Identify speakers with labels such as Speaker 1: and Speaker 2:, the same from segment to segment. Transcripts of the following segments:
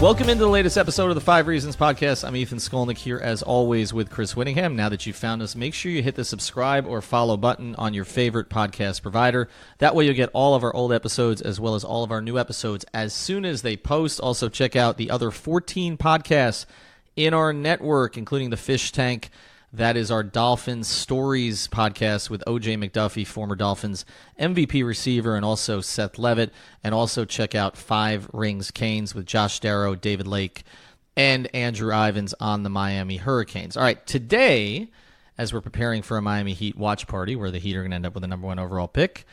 Speaker 1: Welcome into the latest episode of the 5 Reasons Podcast. I'm Ethan Skolnick here, as always, with Chris Whittingham. Now that you've found us, make sure you hit the subscribe or follow button on your favorite podcast provider. That way you'll get all of our old episodes as well as all of our new episodes as soon as they post. Also, check out the other 14 podcasts in our network, including The Fish Tank. That is our Dolphins Stories podcast with O.J. McDuffie, former Dolphins MVP receiver, and also Seth Levitt. And also check out 5 Rings Canes with Josh Darrow, David Lake, and Andrew Ivins on the Miami Hurricanes. All right, today, as we're preparing for a Miami Heat watch party where the Heat are going to end up with the number 1 overall pick,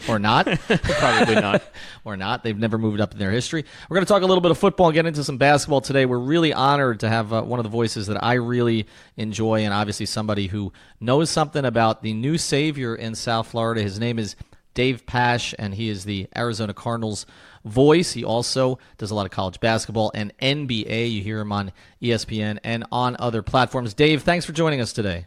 Speaker 1: or not.
Speaker 2: Probably not.
Speaker 1: Or not. They've never moved up in their history. We're going to talk a little bit of football and get into some basketball today. We're really honored to have one of the voices that I really enjoy, and obviously somebody who knows something about the new savior in South Florida. His name is Dave Pasch, and he is the Arizona Cardinals voice. He also does a lot of college basketball and NBA. You hear him on ESPN and on other platforms. Dave, thanks for joining us today.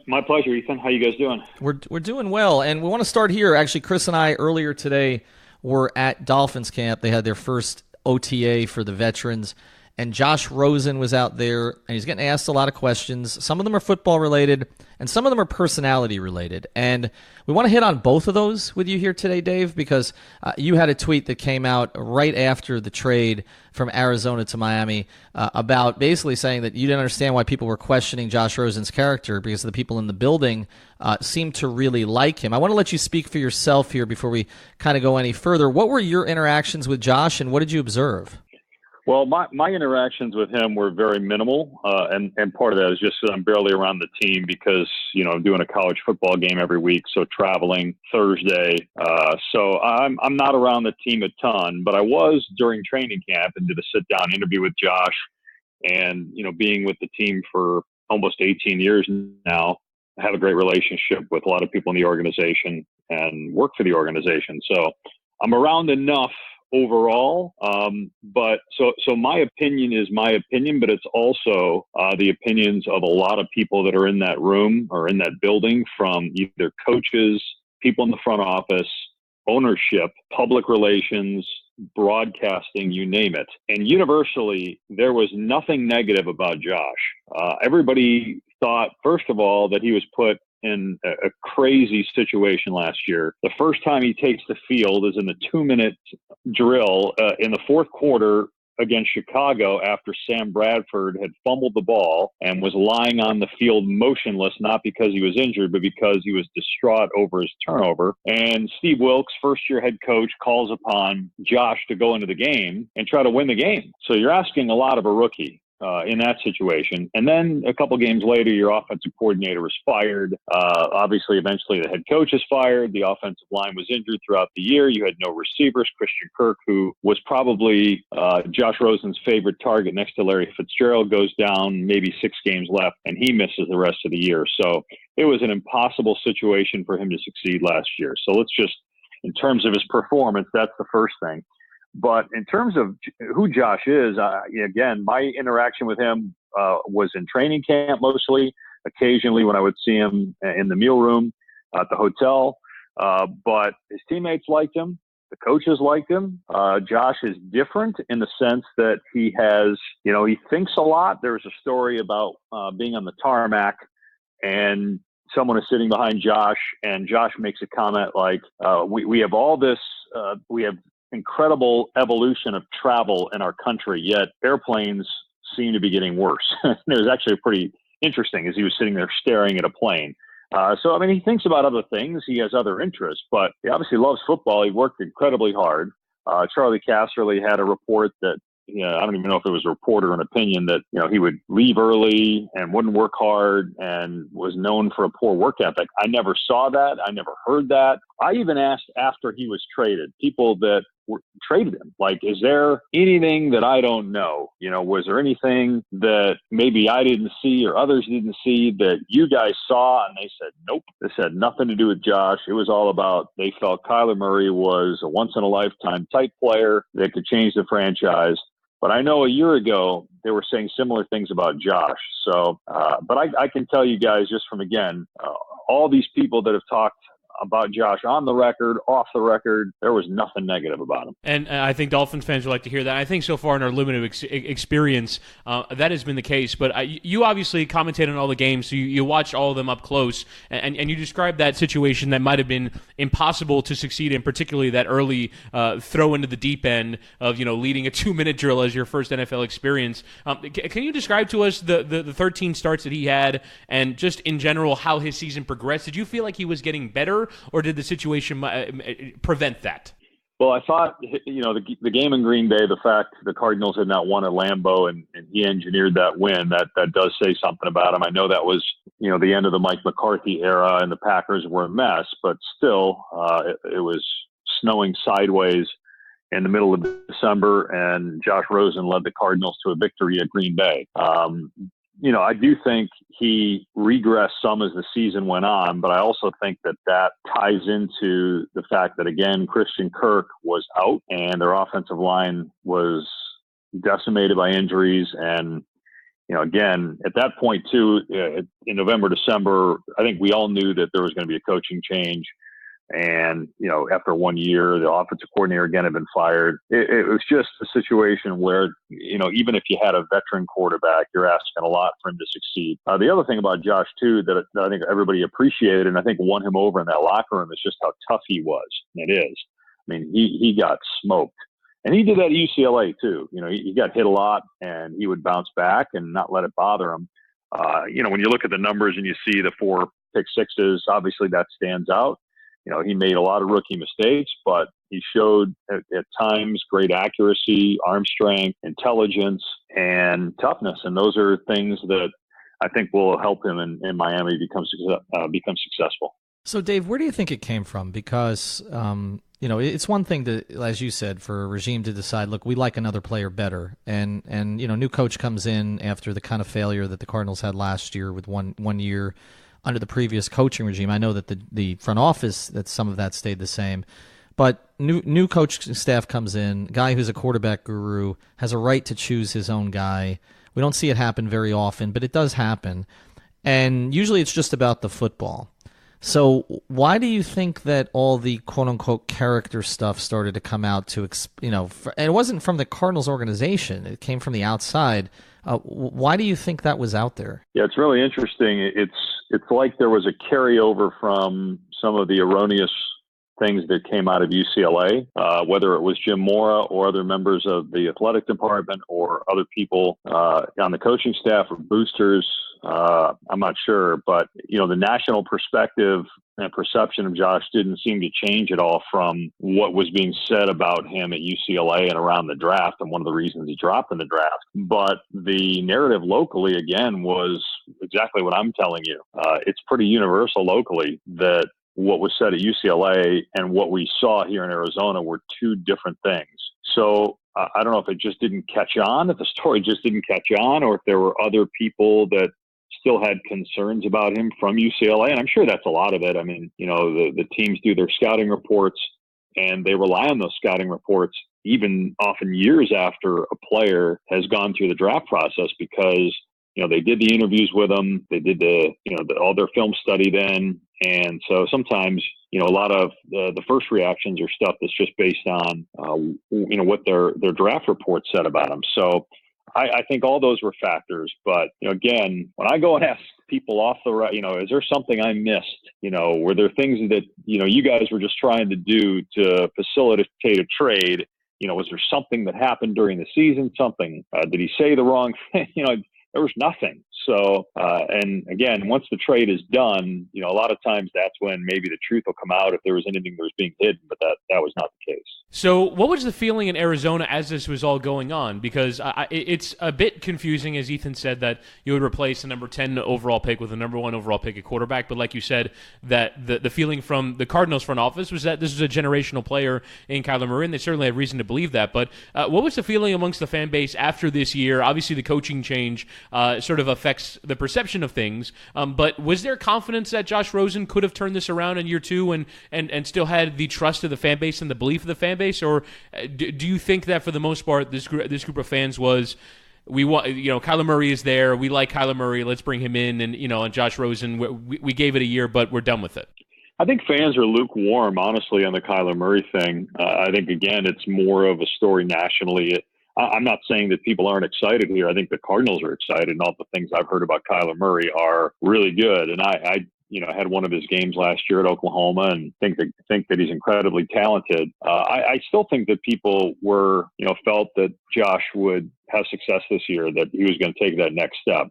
Speaker 3: My pleasure, Ethan. How you guys doing?
Speaker 1: We're doing well, and we want to start here. Actually, Chris and I earlier today were at Dolphins camp. They had their first OTA for the veterans, and Josh Rosen was out there, and he's getting asked a lot of questions. Some of them are football related, and some of them are personality related. And we want to hit on both of those with you here today, Dave, because you had a tweet that came out right after the trade from Arizona to Miami about basically saying that you didn't understand why people were questioning Josh Rosen's character because the people in the building seemed to really like him. I want to let you speak for yourself here before we kind of go any further. What were your interactions with Josh, and what did you observe?
Speaker 3: Well, my interactions with him were very minimal, and part of that is just that I'm barely around the team because, I'm doing a college football game every week, so traveling Thursday. So I'm not around the team a ton, but I was during training camp and did a sit-down interview with Josh. And, being with the team for almost 18 years now, I have a great relationship with a lot of people in the organization and work for the organization. So I'm around enough overall. But so my opinion is my opinion, but it's also the opinions of a lot of people that are in that room or in that building, from either coaches, people in the front office, ownership, public relations, broadcasting, you name it. And universally, there was nothing negative about Josh. Everybody thought, first of all, that he was put in a crazy situation last year. The first time he takes the field is in the 2-minute drill in the fourth quarter against Chicago after Sam Bradford had fumbled the ball and was lying on the field motionless, not because he was injured, but because he was distraught over his turnover. And Steve Wilkes, first-year head coach, calls upon Josh to go into the game and try to win the game. So you're asking a lot of a rookie in that situation. And then a couple games later, your offensive coordinator was fired. Obviously, eventually the head coach is fired. The offensive line was injured throughout the year. You had no receivers. Christian Kirk, who was probably Josh Rosen's favorite target next to Larry Fitzgerald, goes down, maybe 6 games left, and he misses the rest of the year. So it was an impossible situation for him to succeed last year. So let's just, in terms of his performance, that's the first thing. But in terms of who Josh is, again, my interaction with him was in training camp mostly, occasionally when I would see him in the meal room at the hotel. But his teammates liked him. The coaches liked him. Josh is different in the sense that he has, he thinks a lot. There was a story about being on the tarmac and someone is sitting behind Josh, and Josh makes a comment like, we have all this, we have incredible evolution of travel in our country, yet airplanes seem to be getting worse. It was actually pretty interesting as he was sitting there staring at a plane. So, he thinks about other things. He has other interests, but he obviously loves football. He worked incredibly hard. Charlie Casserly had a report that, I don't even know if it was a report or an opinion, that, he would leave early and wouldn't work hard and was known for a poor work ethic. I never saw that. I never heard that. I even asked after he was traded, people that traded him, like, is there anything that I don't know? Was there anything that maybe I didn't see or others didn't see that you guys saw? And they said, nope. This had nothing to do with Josh. It was all about, they felt Kyler Murray was a once-in-a-lifetime type player that could change the franchise. But I know a year ago, they were saying similar things about Josh. So, but I can tell you guys just from, again, all these people that have talked about Josh on the record, off the record, there was nothing negative about him.
Speaker 2: And I think Dolphins fans would like to hear that. I think so far in our limited experience, that has been the case. But you obviously commentate on all the games, so you watch all of them up close, and you described that situation that might have been impossible to succeed in, particularly that early throw into the deep end of leading a 2-minute drill as your first NFL experience. Can you describe to us the 13 starts that he had, and just in general how his season progressed? Did you feel like he was getting better, or did the situation prevent that?
Speaker 3: Well, I thought, the game in Green Bay, the fact the Cardinals had not won at Lambeau and he engineered that win, that does say something about him. I know that was, the end of the Mike McCarthy era and the Packers were a mess, but still, it was snowing sideways in the middle of December, and Josh Rosen led the Cardinals to a victory at Green Bay. I do think he regressed some as the season went on, but I also think that ties into the fact that, again, Christian Kirk was out and their offensive line was decimated by injuries. And, again, at that point, too, in November, December, I think we all knew that there was going to be a coaching change. And, after 1 year, the offensive coordinator again had been fired. It was just a situation where, even if you had a veteran quarterback, you're asking a lot for him to succeed. The other thing about Josh, too, that I think everybody appreciated and I think won him over in that locker room is just how tough he was. And it is. I mean, he got smoked. And he did that at UCLA, too. He got hit a lot and he would bounce back and not let it bother him. When you look at the numbers and you see the 4 pick sixes, obviously that stands out. He made a lot of rookie mistakes, but he showed at times great accuracy, arm strength, intelligence, and toughness. And those are things that I think will help him in Miami become successful.
Speaker 1: So, Dave, where do you think it came from? Because, it's one thing to, as you said, for a regime to decide, look, we like another player better. And new coach comes in after the kind of failure that the Cardinals had last year with one year under the previous coaching regime. I know that the front office, that some of that stayed the same, but new coaching staff comes in, guy who's a quarterback guru, has a right to choose his own guy. We don't see it happen very often, but it does happen. And usually it's just about the football. So why do you think that all the quote-unquote character stuff started to come out and it wasn't from the Cardinals organization, it came from the outside. Why do you think that was out there?
Speaker 3: Yeah, it's really interesting. It's like there was a carryover from some of the erroneous things that came out of UCLA, whether it was Jim Mora or other members of the athletic department or other people on the coaching staff or boosters. I'm not sure, but the national perspective and perception of Josh didn't seem to change at all from what was being said about him at UCLA and around the draft, and one of the reasons he dropped in the draft. But the narrative locally, again, was exactly what I'm telling you. It's pretty universal locally that what was said at UCLA and what we saw here in Arizona were two different things. So I don't know if it just didn't catch on, if the story just didn't catch on, or if there were other people that still had concerns about him from UCLA. And I'm sure that's a lot of it. I mean, the teams do their scouting reports and they rely on those scouting reports even often years after a player has gone through the draft process, because they did the interviews with them, they did all their film study then. And so sometimes, a lot of the first reactions are stuff that's just based on, what their draft report said about them. So I think all those were factors. But, again, when I go and ask people off the right, is there something I missed? Were there things that, you guys were just trying to do to facilitate a trade? Was there something that happened during the season? Something, did he say the wrong thing? There was nothing. So, and again, once the trade is done, a lot of times that's when maybe the truth will come out if there was anything that was being hidden, but that was not the case.
Speaker 2: So what was the feeling in Arizona as this was all going on? Because it's a bit confusing, as Ethan said, that you would replace the number 10 overall pick with the number 1 overall pick at quarterback. But like you said, that the feeling from the Cardinals front office was that this was a generational player in Kyler Murray, and they certainly have reason to believe that. But what was the feeling amongst the fan base after this year? Obviously, the coaching change sort of affects the perception of things. But was there confidence that Josh Rosen could have turned this around in year 2 and still had the trust of the fan base and the belief of the fan base? Or do you think that for the most part, this group of fans was, we want, Kyler Murray is there, we like Kyler Murray, let's bring him in, and and Josh Rosen, we gave it a year, but we're done with it?
Speaker 3: I think fans are lukewarm, honestly, on the Kyler Murray thing. I think, again, it's more of a story nationally. I'm not saying that people aren't excited here. I think the Cardinals are excited, and all the things I've heard about Kyler Murray are really good. And I had one of his games last year at Oklahoma, and think that he's incredibly talented. I still think that people felt that Josh would have success this year, that he was going to take that next step.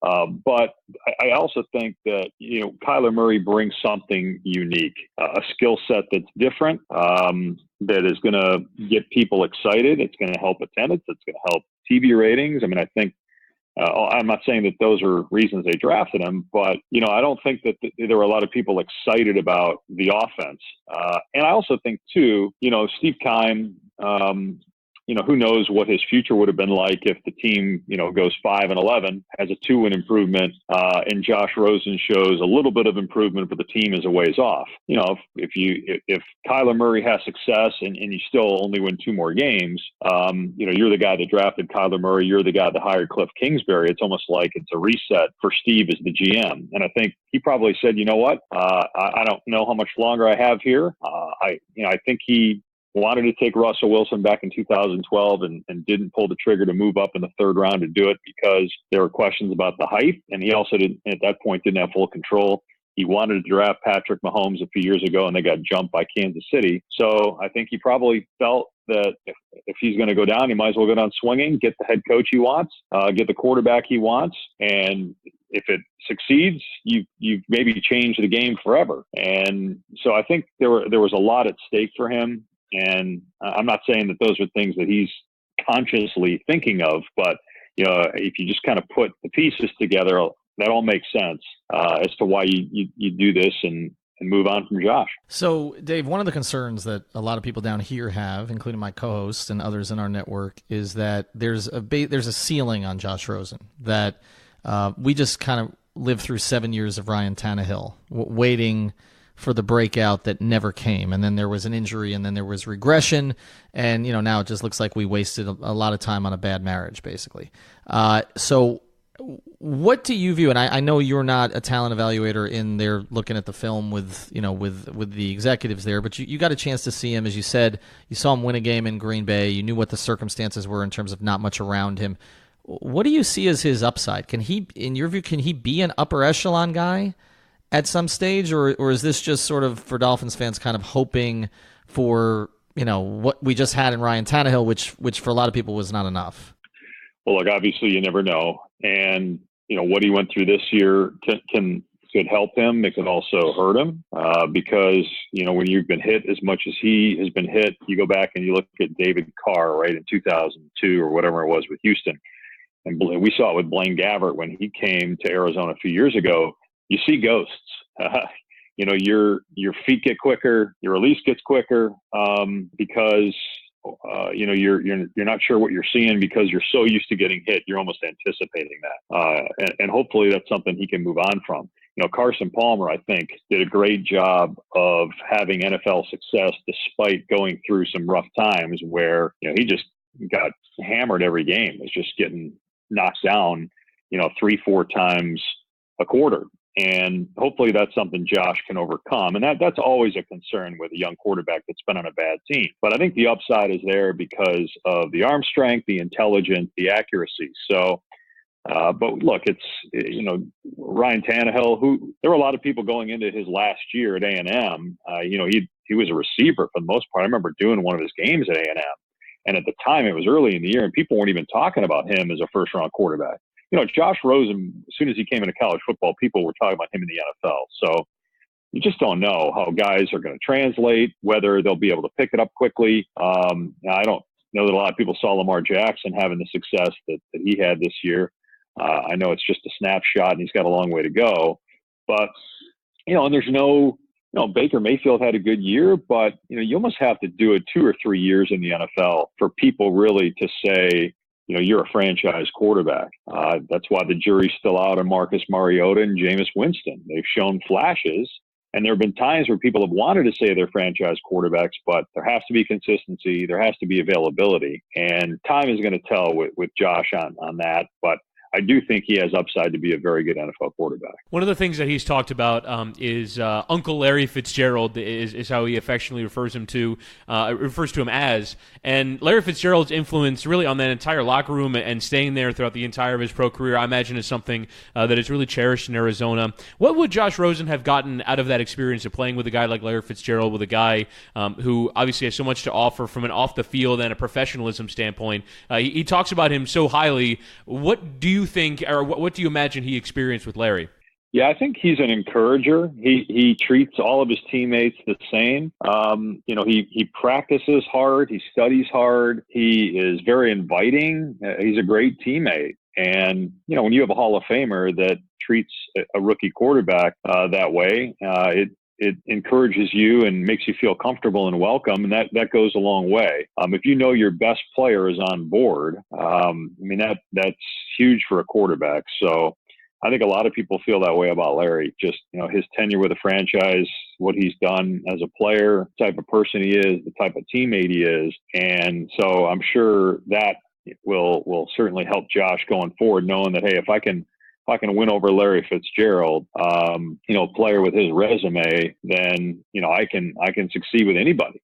Speaker 3: But I also think that, Kyler Murray brings something unique, a skill set that's different, that is going to get people excited. It's going to help attendance. It's going to help TV ratings. I mean, I think, I'm not saying that those are reasons they drafted him, but, I don't think that there were a lot of people excited about the offense. And I also think, too, Steve Keim, who knows what his future would have been like if the team, goes 5-11, has a 2-win improvement, and Josh Rosen shows a little bit of improvement, but the team is a ways off. If Kyler Murray has success and you still only win 2 more games, you're the guy that drafted Kyler Murray. You're the guy that hired Cliff Kingsbury. It's almost like it's a reset for Steve as the GM. And I think he probably said, you know what, I don't know how much longer I have here. I think he wanted to take Russell Wilson back in 2012 and didn't pull the trigger to move up in the 3rd round to do it because there were questions about the height. And he also at that point didn't have full control. He wanted to draft Patrick Mahomes a few years ago, and they got jumped by Kansas City. So I think he probably felt that if he's going to go down, he might as well go down swinging, get the head coach he wants, get the quarterback he wants. And if it succeeds, you've maybe changed the game forever. And so I think there was a lot at stake for him. And I'm not saying that those are things that he's consciously thinking of, but, if you just kind of put the pieces together, that all makes sense as to why you do this and move on from Josh.
Speaker 1: So, Dave, one of the concerns that a lot of people down here have, including my co-hosts and others in our network, is that there's a ceiling on Josh Rosen, that we just kind of lived through 7 years of Ryan Tannehill, waiting for the breakout that never came. And then there was an injury, and then there was regression. And, now it just looks like we wasted a lot of time on a bad marriage, basically. So what do you view, and I know you're not a talent evaluator in there looking at the film with the executives there, but you got a chance to see him. As you said, you saw him win a game in Green Bay. You knew what the circumstances were in terms of not much around him. What do you see as his upside? Can he, in your view, can he be an upper echelon guy at some stage, or is this just sort of, for Dolphins fans, kind of hoping for, what we just had in Ryan Tannehill, which for a lot of people was not enough?
Speaker 3: Well, look, obviously you never know. And, what he went through this year could help him. It could also hurt him because, when you've been hit as much as he has been hit, you go back and you look at David Carr, right, in 2002 or whatever it was with Houston. And we saw it with Blaine Gabbert when he came to Arizona a few years ago. You see ghosts. Your feet get quicker, your release gets quicker because you're not sure what you're seeing because you're so used to getting hit. You're almost anticipating that, and hopefully that's something he can move on from. Carson Palmer, I think, did a great job of having NFL success despite going through some rough times where he just got hammered every game. Was just getting knocked down, 3-4 times a quarter. And hopefully that's something Josh can overcome. And that's always a concern with a young quarterback that's been on a bad team. But I think the upside is there because of the arm strength, the intelligence, the accuracy. So, but look, it's, Ryan Tannehill, there were a lot of people going into his last year at A&M. He was a receiver for the most part. I remember doing one of his games at A&M. And at the time, it was early in the year, and people weren't even talking about him as a first-round quarterback. Josh Rosen, as soon as he came into college football, people were talking about him in the NFL. So you just don't know how guys are going to translate, whether they'll be able to pick it up quickly. I don't know that a lot of people saw Lamar Jackson having the success that he had this year. I know it's just a snapshot, and he's got a long way to go. But, and there's Baker Mayfield had a good year, but, you almost have to do it 2 or 3 years in the NFL for people really to say, you're a franchise quarterback. That's why the jury's still out on Marcus Mariota and Jameis Winston. They've shown flashes, and there have been times where people have wanted to say they're franchise quarterbacks, but there has to be consistency. There has to be availability. And time is going to tell with Josh on that. But I do think he has upside to be a very good NFL quarterback.
Speaker 2: One of the things that he's talked about is Uncle Larry Fitzgerald is how he affectionately refers to him as. And Larry Fitzgerald's influence really on that entire locker room and staying there throughout the entire of his pro career, I imagine, is something that is really cherished in Arizona. What would Josh Rosen have gotten out of that experience of playing with a guy like Larry Fitzgerald, with a guy who obviously has so much to offer from an off-the-field and a professionalism standpoint? He talks about him so highly. What do you think, or what do you imagine he experienced with Larry?
Speaker 3: Yeah, I think he's an encourager. He treats all of his teammates the same. He practices hard. He studies hard. He is very inviting. He's a great teammate. And, when you have a Hall of Famer that treats a rookie quarterback that way, it encourages you and makes you feel comfortable and welcome, and that goes a long way. If you know your best player is on board, that's huge for a quarterback. So I think a lot of people feel that way about Larry. Just, his tenure with the franchise, what he's done as a player, the type of person he is, the type of teammate he is. And so I'm sure that will certainly help Josh going forward, knowing that, hey, if I can win over Larry Fitzgerald, player with his resume, then, I can succeed with anybody.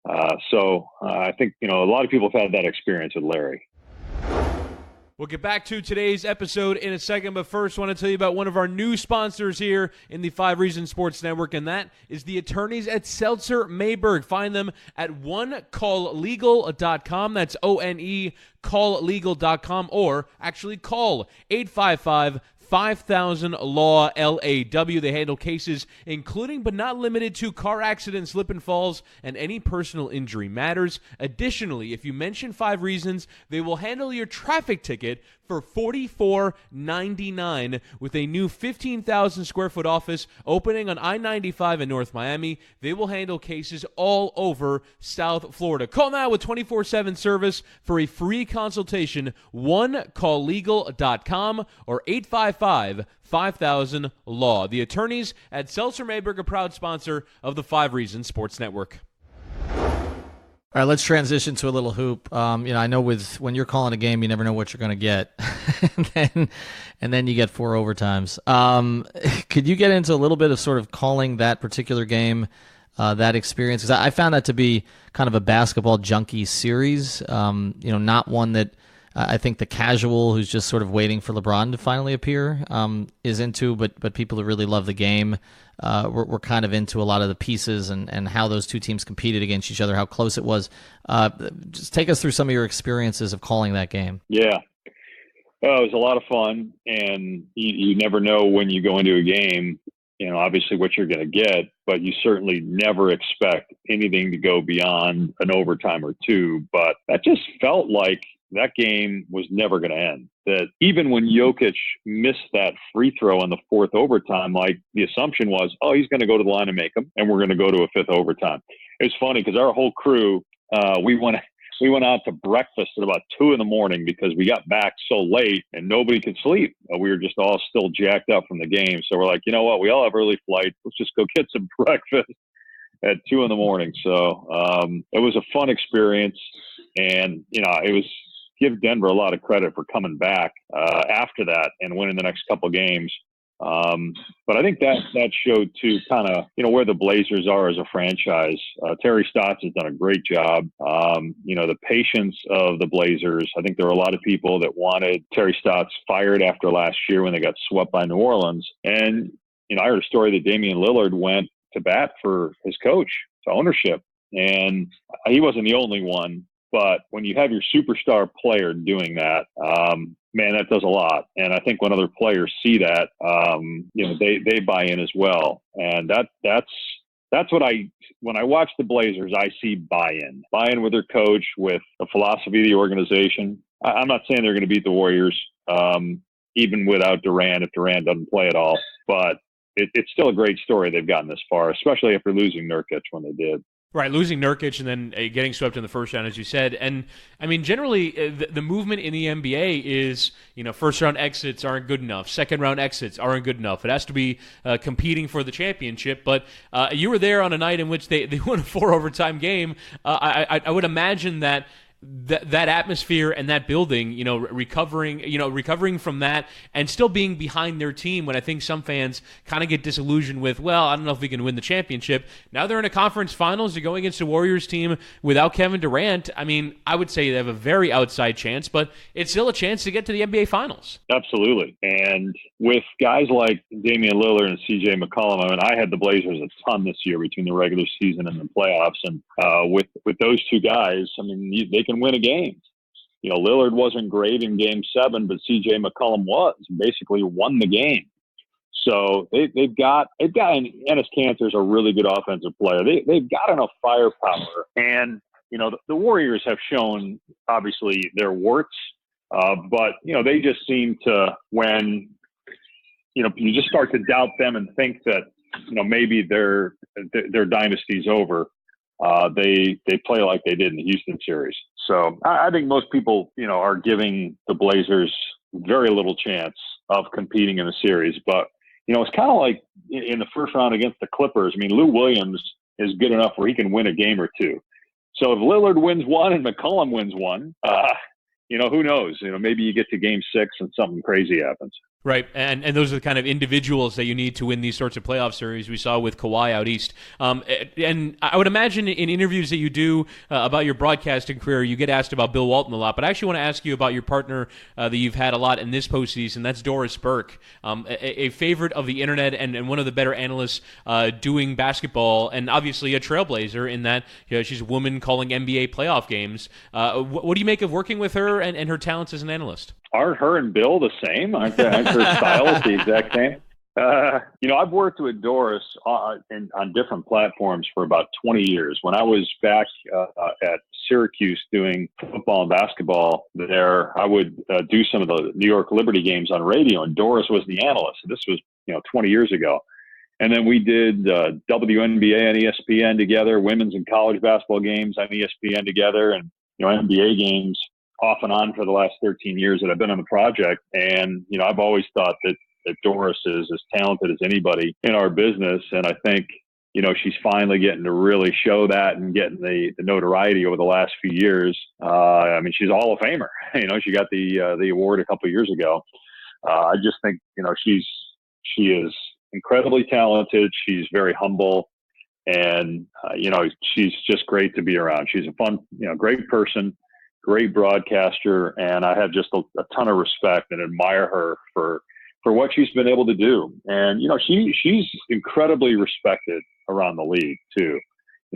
Speaker 3: So I think, a lot of people have had that experience with Larry.
Speaker 2: We'll get back to today's episode in a second, but first I want to tell you about one of our new sponsors here in the 5 Reasons Sports Network, and that is the attorneys at Seltzer Mayberg. Find them at onecalllegal.com. That's O-N-E, calllegal.com, or actually call 855 5000 Law LAW. They handle cases including but not limited to car accidents, slip and falls, and any personal injury matters. Additionally, if you mention 5 Reasons, they will handle your traffic ticket for $44.99 with a new 15,000 square foot office opening on I-95 in North Miami. They will handle cases all over South Florida. Call now with 24/7 service for a free consultation. OneCallLegal.com or 855-5000 Law. The attorneys at Seltzer Mayberg, a proud sponsor of the 5 Reasons Sports Network.
Speaker 1: All right, let's transition to a little hoop. I know when you're calling a game, you never know what you're going to get, and then you get 4 overtimes. Could you get into a little bit of sort of calling that particular game, that experience? Because I found that to be kind of a basketball junkie series. Not one that I think the casual who's just sort of waiting for LeBron to finally appear is into, but people who really love the game were kind of into a lot of the pieces and how those two teams competed against each other, how close it was. Just take us through some of your experiences of calling that game.
Speaker 3: Yeah. It was a lot of fun, and you never know when you go into a game, obviously what you're going to get, but you certainly never expect anything to go beyond an overtime or two. But that just felt like that game was never going to end. That even when Jokic missed that free throw in the 4th overtime, like the assumption was, oh, he's going to go to the line and make them, and we're going to go to a 5th overtime. It's funny because our whole crew, we went out to breakfast at about 2 a.m. because we got back so late and nobody could sleep. We were just all still jacked up from the game. So we're like, you know what? We all have early flights. Let's just go get some breakfast at 2 a.m. So it was a fun experience, and it was. Give Denver a lot of credit for coming back after that and winning the next couple games. But I think that showed too kind of, where the Blazers are as a franchise. Terry Stotts has done a great job. The patience of the Blazers. I think there were a lot of people that wanted Terry Stotts fired after last year when they got swept by New Orleans. And, I heard a story that Damian Lillard went to bat for his coach, to ownership. And he wasn't the only one. But when you have your superstar player doing that, man, that does a lot. And I think when other players see that, they buy in as well. And that's what when I watch the Blazers, I see buy-in with their coach, with the philosophy of the organization. I'm not saying they're going to beat the Warriors, even without Durant, if Durant doesn't play at all. But it's still a great story they've gotten this far, especially after losing Nurkic when they did.
Speaker 2: Right, losing Nurkic and then getting swept in the first round, as you said. And, generally, the movement in the NBA is, first-round exits aren't good enough. Second-round exits aren't good enough. It has to be competing for the championship. But you were there on a night in which they won a 4 overtime game. I would imagine that that atmosphere and that building, recovering from that and still being behind their team when I think some fans kind of get disillusioned with, well, I don't know if we can win the championship. Now they're in a conference finals. They're going against a Warriors team without Kevin Durant. I mean, I would say they have a very outside chance, but it's still a chance to get to the NBA Finals.
Speaker 3: Absolutely. And with guys like Damian Lillard and CJ McCollum, I mean, I had the Blazers a ton this year between the regular season and the playoffs. And with those two guys, I mean, they can win a game. Lillard wasn't great in Game 7, but C.J. McCollum was, basically won the game. So they've got and Enes Kanter's a really good offensive player. They've got enough firepower, and the Warriors have shown obviously their warts, but they just seem to, when you just start to doubt them and think that maybe their dynasty's over. They play like they did in the Houston series. So I think most people, are giving the Blazers very little chance of competing in the series. But, it's kind of like in the first round against the Clippers. I mean, Lou Williams is good enough where he can win a game or two. So if Lillard wins one and McCollum wins one, who knows? Maybe you get to Game 6 and something crazy happens.
Speaker 2: Right, and those are the kind of individuals that you need to win these sorts of playoff series. We saw with Kawhi out east. And I would imagine in interviews that you do about your broadcasting career, you get asked about Bill Walton a lot. But I actually want to ask you about your partner that you've had a lot in this postseason. That's Doris Burke, a favorite of the internet and one of the better analysts doing basketball, and obviously a trailblazer in that she's a woman calling NBA playoff games. What do you make of working with her and her talents as an analyst?
Speaker 3: Aren't her and Bill the same? Aren't her styles the exact same? I've worked with Doris on different platforms for about 20 years. When I was back at Syracuse doing football and basketball there, I would do some of the New York Liberty games on radio, and Doris was the analyst. This was 20 years ago. And then we did WNBA and ESPN together, women's and college basketball games on ESPN together, and NBA games off and on for the last 13 years that I've been on the project. And, I've always thought that Doris is as talented as anybody in our business. And I think, she's finally getting to really show that and getting the notoriety over the last few years. I mean, she's a Hall of Famer. She got the award a couple of years ago. I just think, she is incredibly talented. She's very humble. And, she's just great to be around. She's a fun, great person, great broadcaster, and I have just a ton of respect and admire her for what she's been able to do. And, she's incredibly respected around the league too.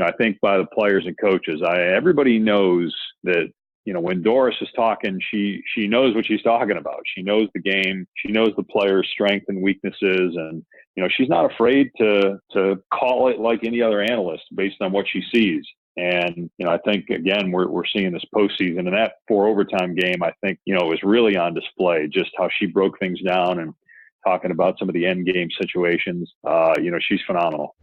Speaker 3: I think by the players and coaches, everybody knows that, when Doris is talking, she knows what she's talking about. She knows the game. She knows the players' strengths and weaknesses. And, she's not afraid to call it like any other analyst based on what she sees. And, I think, again, we're seeing this postseason, and that 4 overtime game, I think, was really on display, just how she broke things down and talking about some of the end game situations. She's phenomenal.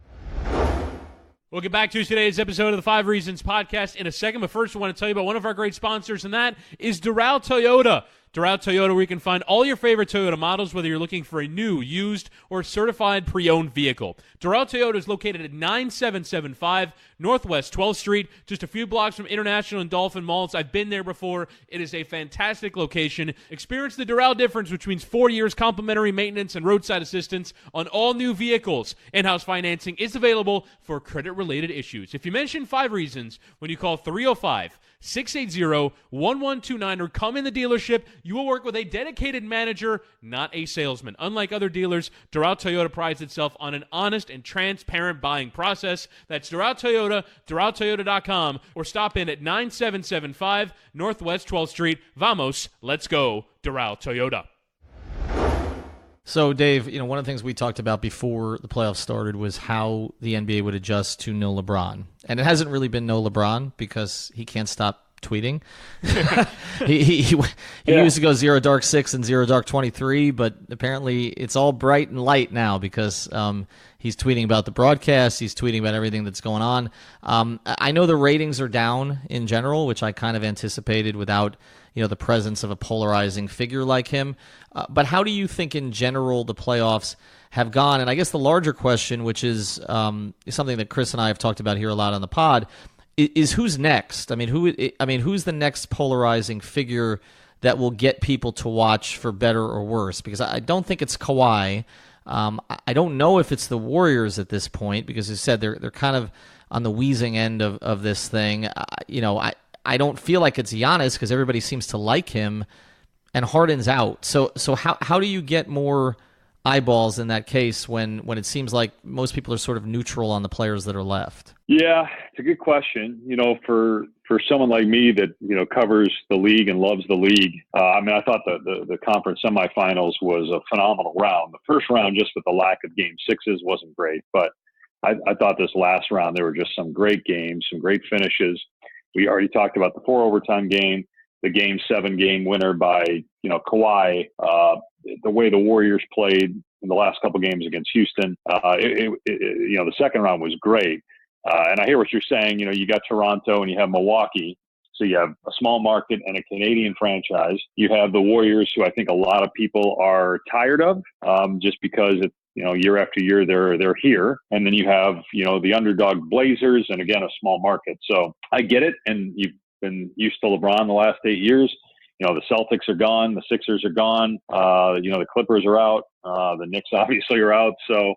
Speaker 2: We'll get back to today's episode of the 5 Reasons Podcast in a second, but first I want to tell you about one of our great sponsors, and that is Doral Toyota. Doral Toyota, where you can find all your favorite Toyota models, whether you're looking for a new, used, or certified pre-owned vehicle. Doral Toyota is located at 9775 Northwest 12th Street, just a few blocks from International and Dolphin Malls. I've been there before. It is a fantastic location. Experience the Doral difference, which means 4 years complimentary maintenance and roadside assistance on all new vehicles. In-house financing is available for credit-related issues. If you mention 5 Reasons when you call 305-680-1129 or come in the dealership, you will work with a dedicated manager, not a salesman. Unlike other dealers, Doral Toyota prides itself on an honest and transparent buying process. That's Doral Toyota, DoralToyota.com, or stop in at 9775 Northwest 12th Street. Vamos, let's go, Doral Toyota.
Speaker 1: So, Dave, one of the things we talked about before the playoffs started was how the NBA would adjust to no LeBron. And it hasn't really been no LeBron because he can't stop tweeting. he used to go 0 dark 6 and 0 dark 23, but apparently it's all bright and light now because he's tweeting about the broadcast. He's tweeting about everything that's going on. I know the ratings are down in general, which I kind of anticipated without the presence of a polarizing figure like him. But how do you think in general the playoffs have gone? And I guess the larger question, which is something that Chris and I have talked about here a lot on the pod, is who's next? I mean, who's the next polarizing figure that will get people to watch for better or worse? Because I don't think it's Kawhi. I don't know if it's the Warriors at this point, because as you said, they're kind of on the wheezing end of this thing. I don't feel like it's Giannis because everybody seems to like him, and Harden's out. So how do you get more eyeballs in that case when it seems like most people are sort of neutral on the players that are left?
Speaker 3: Yeah, it's a good question. For someone like me that, covers the league and loves the league, I thought the conference semifinals was a phenomenal round. The first round, just with the lack of game sixes, wasn't great. But I thought this last round, there were just some great games, some great finishes. We already talked about the 4 overtime game, the game 7 game winner by, Kawhi, the way the Warriors played in the last couple games against Houston. The second round was great. And I hear what you're saying. You got Toronto and you have Milwaukee. So you have a small market and a Canadian franchise. You have the Warriors, who I think a lot of people are tired of, just because year after year they're here. And then you have, the underdog Blazers, and again, a small market. So I get it. And you've been used to LeBron the last 8 years. The Celtics are gone. The Sixers are gone. The Clippers are out. The Knicks obviously are out. So,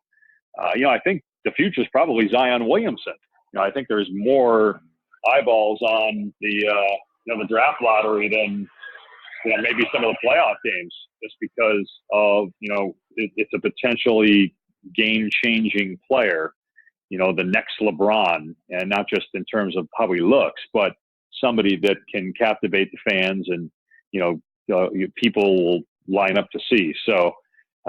Speaker 3: I think the future is probably Zion Williamson. I think there's more eyeballs on the draft lottery than maybe some of the playoff games, just because of it's a potentially game-changing player. The next LeBron, and not just in terms of how he looks, but somebody that can captivate the fans and people will line up to see. So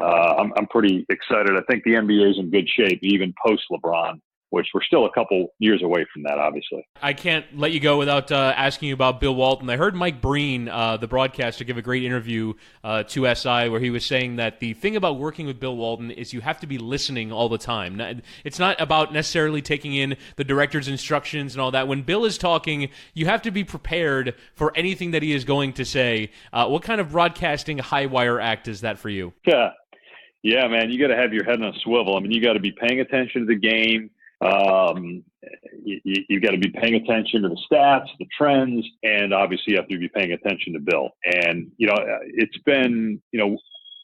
Speaker 3: I'm pretty excited. I think the NBA is in good shape, even post LeBron, which we're still a couple years away from that, obviously.
Speaker 2: I can't let you go without asking you about Bill Walton. I heard Mike Breen, the broadcaster, give a great interview to SI where he was saying that the thing about working with Bill Walton is you have to be listening all the time. It's not about necessarily taking in the director's instructions and all that. When Bill is talking, you have to be prepared for anything that he is going to say. What kind of broadcasting high wire act is that for you?
Speaker 3: Yeah, man, you got to have your head on a swivel. You got to be paying attention to the game. You've got to be paying attention to the stats, the trends, and obviously you have to be paying attention to Bill. And, it's been,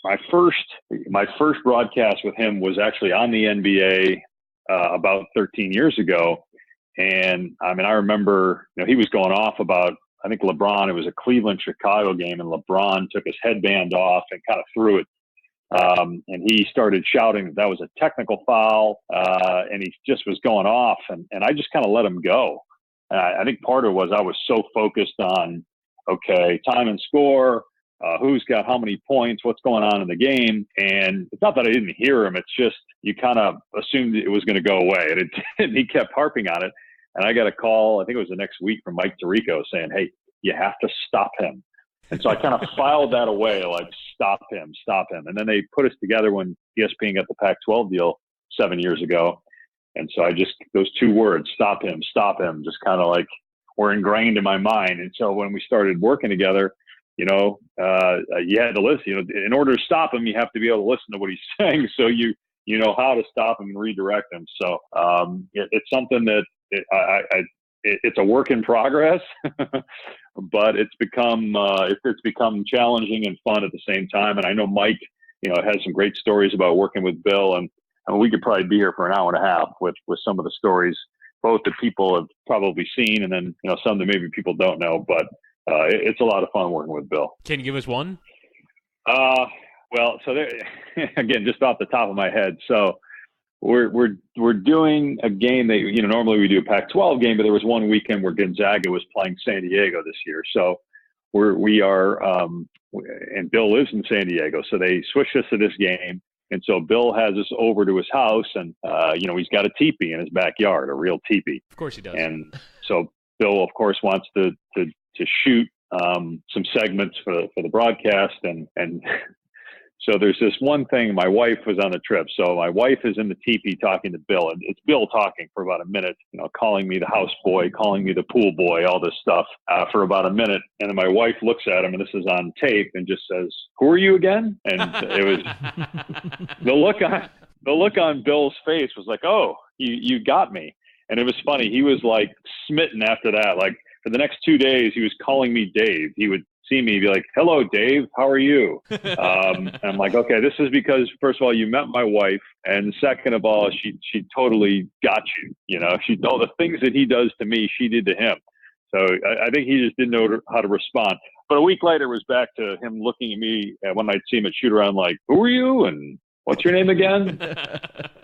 Speaker 3: my first broadcast with him was actually on the NBA, about 13 years ago. And I remember, he was going off about, I think LeBron, it was a Cleveland-Chicago game, and LeBron took his headband off and kind of threw it. And he started shouting that was a technical foul, and he just was going off, and I just kind of let him go. I think part of it was I was so focused on, okay, time and score, who's got how many points, what's going on in the game. And it's not that I didn't hear him. It's just you kind of assumed it was going to go away, and he kept harping on it. And I got a call, I think it was the next week, from Mike Tirico saying, hey, you have to stop him. And so I kind of filed that away, like, stop him. And then they put us together when ESPN got the Pac-12 deal 7 years ago. And so those 2 words, stop him, just kind of like were ingrained in my mind. And so when we started working together, you had to listen. In order to stop him, you have to be able to listen to what he's saying. So you know how to stop him and redirect him. So it's something that it's a work in progress, but it's become challenging and fun at the same time. And I know Mike, has some great stories about working with Bill, and we could probably be here for an hour and a half with some of the stories, both that people have probably seen, and then some that maybe people don't know. But it's a lot of fun working with Bill.
Speaker 2: Can you give us one?
Speaker 3: Well, so there, again, just off the top of my head, so. We're doing a game that normally we do a Pac-12 game, but there was one weekend where Gonzaga was playing San Diego this year. So we are and Bill lives in San Diego, so they switched us to this game. And so Bill has us over to his house, and he's got a teepee in his backyard, a real teepee.
Speaker 2: Of course he does.
Speaker 3: And so Bill, of course, wants to shoot some segments for the broadcast, and so there's this one thing. My wife was on the trip, so my wife is in the teepee talking to Bill, and it's Bill talking for about a minute, calling me the house boy, calling me the pool boy, all this stuff for about a minute. And then my wife looks at him, and this is on tape, and just says, "Who are you again?" And it was the look on Bill's face was like, "Oh, you got me." And it was funny. He was like smitten after that. Like for the next 2 days, he was calling me Dave. He would see me be like, "Hello, Dave. How are you?" And I'm like, okay, this is because, first of all, you met my wife. And second of all, she totally got you. You know, all the things that he does to me, she did to him. So I think he just didn't know how to respond. But a week later, it was back to him looking at me when I'd see him at shoot around like, "Who are you? And what's your name again?"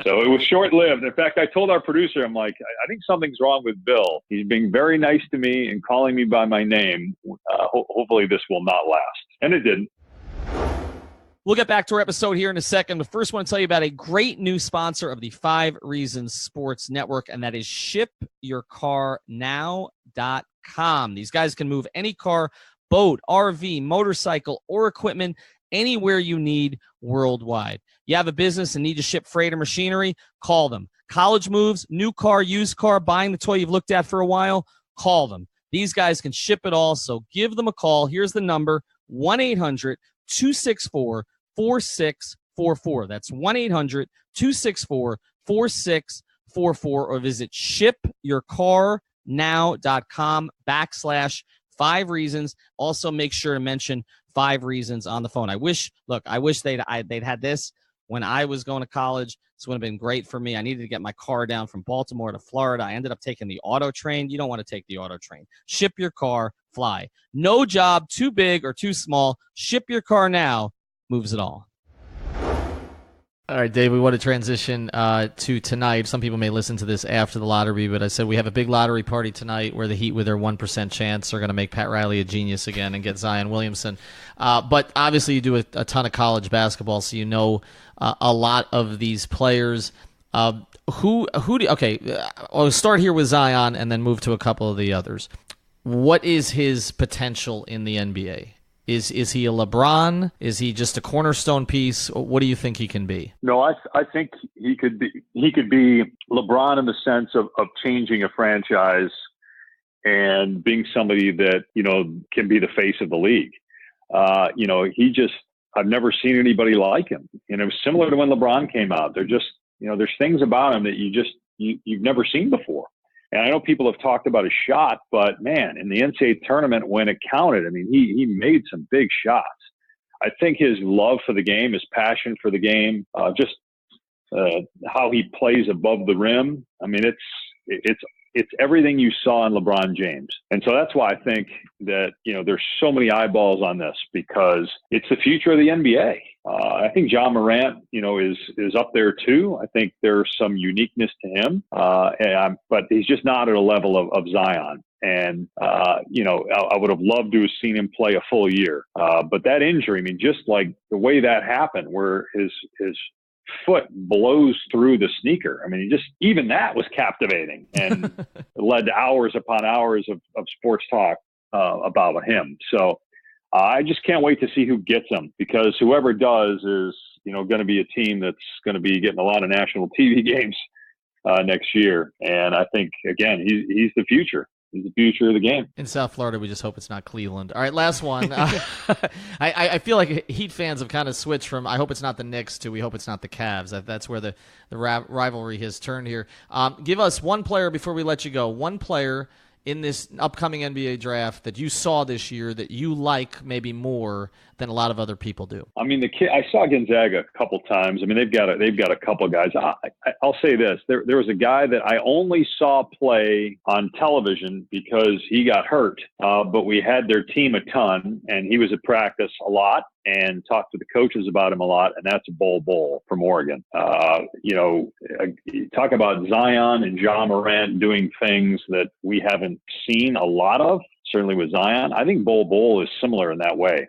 Speaker 3: So it was short-lived. In fact, I told our producer, I'm like, I think something's wrong with Bill. He's being very nice to me and calling me by my name. Hopefully this will not last. And it didn't.
Speaker 1: We'll get back to our episode here in a second, but first I want to tell you about a great new sponsor of the 5 Reasons Sports Network, and that is ShipYourCarNow.com. These guys can move any car, boat, RV, motorcycle, or equipment anywhere you need worldwide. You have a business and need to ship freight or machinery? Call them. College moves, new car, used car, buying the toy you've looked at for a while? Call them. These guys can ship it all, so give them a call. Here's the number, 1-800-264-4644. That's 1-800-264-4644, or visit shipyourcarnow.com/5 reasons. Also, make sure to mention 5 reasons on the phone. I wish they'd had this when I was going to college. This would have been great for me. I needed to get my car down from Baltimore to Florida. I ended up taking the auto train. You don't want to take the auto train. Ship your car, fly. No job too big or too small. Ship Your Car Now moves it all. All right, Dave, we want to transition to tonight. Some people may listen to this after the lottery, but I said we have a big lottery party tonight where the Heat, with their 1% chance, are going to make Pat Riley a genius again and get Zion Williamson. But obviously you do a ton of college basketball, so you know a lot of these players. I'll start here with Zion and then move to a couple of the others. What is his potential in the NBA? Is he a LeBron? Is he just a cornerstone piece? What do you think he can be?
Speaker 3: No, I think he could be LeBron in the sense of changing a franchise and being somebody that, you know, can be the face of the league. You know, I've never seen anybody like him. And it was similar to when LeBron came out. They're just, you know, there's things about him that you've never seen before. And I know people have talked about his shot, but man, in the NCAA tournament when it counted, I mean, he made some big shots. I think his love for the game, his passion for the game, just how he plays above the rim. I mean, it's everything you saw in LeBron James. And so that's why I think that, you know, there's so many eyeballs on this, because it's the future of the NBA. I think Ja Morant, you know, is up there too. I think there's some uniqueness to him, but he's just not at a level of Zion. And, you know, I would have loved to have seen him play a full year. But that injury, I mean, just like the way that happened, where his foot blows through the sneaker. I mean, even that was captivating and led to hours upon hours of sports talk about him. So I just can't wait to see who gets him, because whoever does is, you know, going to be a team that's going to be getting a lot of national TV games next year. And I think, again, he's the future. He's the future of the game.
Speaker 1: In South Florida, we just hope it's not Cleveland. All right, last one. I feel like Heat fans have kind of switched from I hope it's not the Knicks to we hope it's not the Cavs. That's where the rivalry has turned here. Give us one player before we let you go. One player in this upcoming NBA draft that you saw this year that you like maybe more than a lot of other people do.
Speaker 3: I mean, I saw Gonzaga a couple times. I mean, they've got a couple guys. I'll say this: there was a guy that I only saw play on television because he got hurt, but we had their team a ton, and he was at practice a lot and talked to the coaches about him a lot, and that's Bol from Oregon. You know, talk about Zion and Ja Morant doing things that we haven't seen a lot of, certainly with Zion. I think Bol is similar in that way.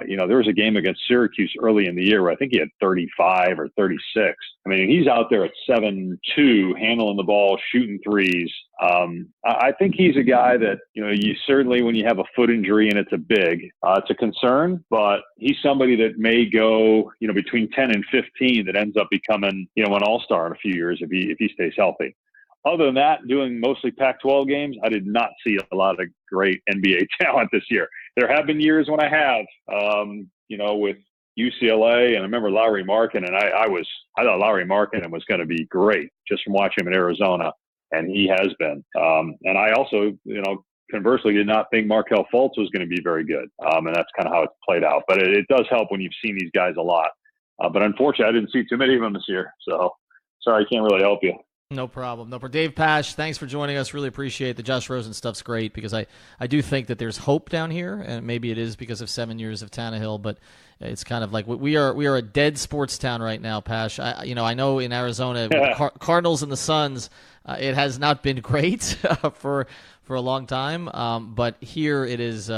Speaker 3: You know, there was a game against Syracuse early in the year where I think he had 35 or 36. I mean, he's out there at 7'2", handling the ball, shooting threes. I think he's a guy that, you know, you certainly, when you have a foot injury and it's it's a concern, but he's somebody that may go, you know, between 10 and 15 that ends up becoming, you know, an all-star in a few years if he stays healthy. Other than that, doing mostly Pac-12 games, I did not see a lot of great NBA talent this year. There have been years when I have, you know, with UCLA, and I remember Lauri Markkanen, and I thought Lauri Markkanen was going to be great just from watching him in Arizona. and he has been. And I also, conversely, did not think Markelle Fultz was going to be very good, and that's kind of how it's played out. But it does help when you've seen these guys a lot. But unfortunately, I didn't see too many of them this year, so sorry, I can't really help you.
Speaker 1: No problem. Dave Pasch, thanks for joining us. Really appreciate it. The Josh Rosen stuff's great because I do think that there's hope down here, and maybe it is because of 7 years of Tannehill, but it's kind of like we are a dead sports town right now, Pasch. I know in Arizona, with the Cardinals and the Suns, it has not been great for a long time, but here it is.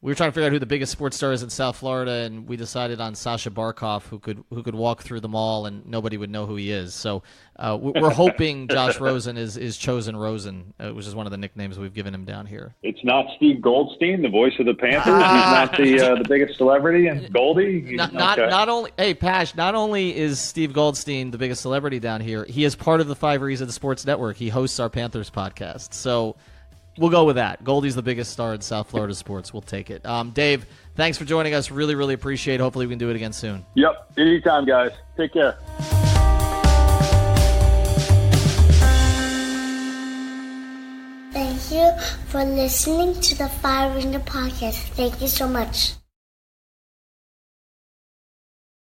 Speaker 1: We were trying to figure out who the biggest sports star is in South Florida, and we decided on Sasha Barkov, who could walk through the mall and nobody would know who he is. So we're hoping Josh Rosen is Chosen Rosen, which is one of the nicknames we've given him down here.
Speaker 3: It's not Steve Goldstein, the voice of the Panthers. He's not the biggest celebrity, and Goldie.
Speaker 1: Not only, hey Pasch, not only is Steve Goldstein the biggest celebrity down here, he is part of the 5 Reasons Sports Network. He hosts our Panthers podcast. So we'll go with that. Goldie's the biggest star in South Florida sports. We'll take it. Dave, thanks for joining us. Really, really appreciate it. Hopefully we can do it again soon.
Speaker 3: Yep. Anytime, guys. Take care.
Speaker 4: Thank you for listening to the 5 Reasons podcast. Thank you so much.